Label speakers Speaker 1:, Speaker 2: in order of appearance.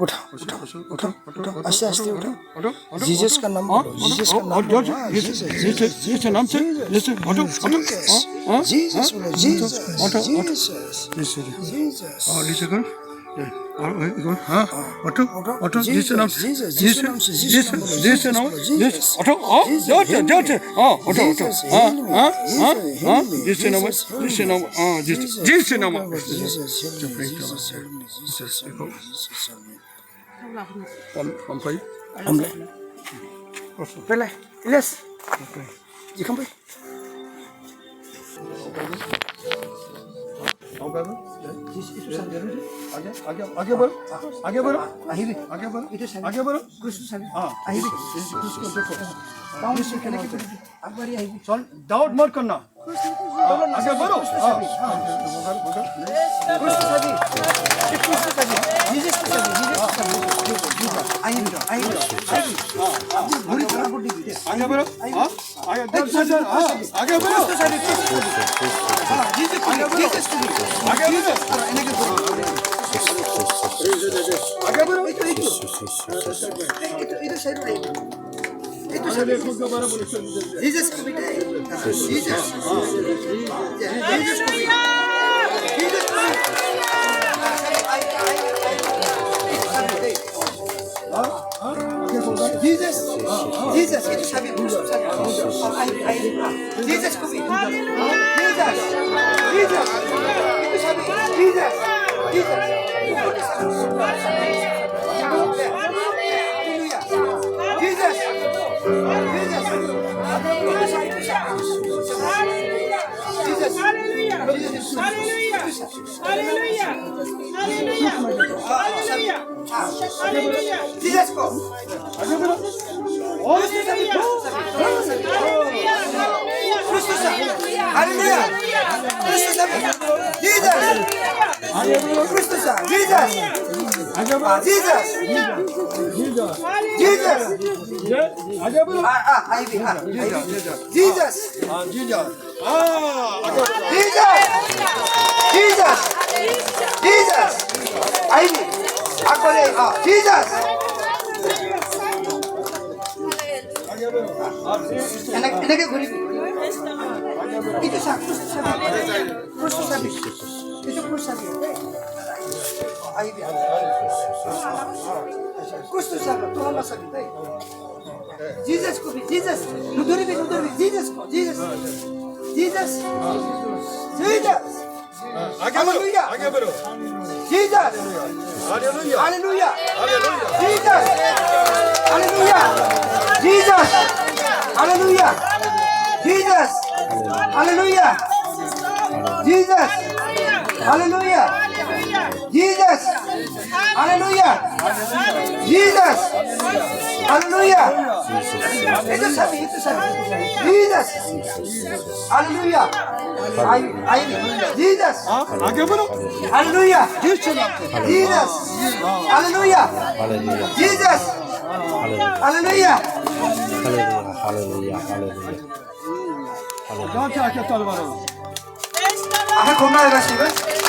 Speaker 1: उठा उठा उठा उठा आस्ते आस्ते उठा जीसस का नाम बोलो जीसस का नाम बोलो
Speaker 2: जीसस नाम से जीसस हटो हटो
Speaker 1: जीसस बोलो जीसस
Speaker 2: हटो
Speaker 1: जीसस जीसस
Speaker 2: और नीचे कर हाँ हटो हटो जीसस नाम से जीसस नाम से जीसस नाम जीसस हटो जाते हाँ हटो हटो हाँ जीसस नाम जीसस नाम Pompai.
Speaker 1: Omle. Pele. Ilyas. Jikam boy.
Speaker 2: आगे बढ़ो आगे बढ़ो आगे बढ़ो आगे बढ़ो
Speaker 1: कृष्ण साहब
Speaker 2: हाँ
Speaker 1: आइए
Speaker 2: कृष्ण देखो
Speaker 1: काम से कहने की अब बारी आइए
Speaker 2: चल डाउट मत करना आगे बढ़ो हाँ
Speaker 1: कृष्ण साहब जीसस साहब आइए पूरी तरह को दी
Speaker 2: आगे बढ़ो हाँ आगे बढ़ो
Speaker 1: हां जीसस आगे बढ़ो
Speaker 2: आगे बढ़ो
Speaker 1: इधर साइड में जीसस को बेटा Jesus Jesus, Jesus, itu sabi Jesus ko Jesus, Jesus, itu sabi Jesus, Jesus. Jesus, Jesus, Jesus ko. Hallelujah. Jesus. Christus. Jesus. Jesus. Jesus. Jesus. Jesus. Jesus. Ivy. Akole. Jesus. Enaknya gurih. Itu sapi. Itu sapi. Ivy. Kristus sapi. Tuhan sapi. Jesus ko भी Jesus. Nuduri Jesus ko. Jesus. Jesus. Jesus.
Speaker 2: आगे बढ़ो आगे बढ़ो
Speaker 1: Jesus.
Speaker 2: Hallelujah
Speaker 1: Hallelujah.
Speaker 2: Hallelujah
Speaker 1: Jesus. Hallelujah. Jesus. Hallelujah. Jesus. Hallelujah. Jesus. Hallelujah. Jesus. Hallelujah. Jesus. Hallelujah. Itu sabi. Jesus. Hallelujah. Jesus.
Speaker 2: आगे बढ़ो
Speaker 1: Hallelujah.
Speaker 2: Jesus नाम से
Speaker 1: Jesus. Hallelujah. Jesus. Hallelujah.
Speaker 2: जहाँ से आके तलवार
Speaker 1: Aha, koma, Rashiva.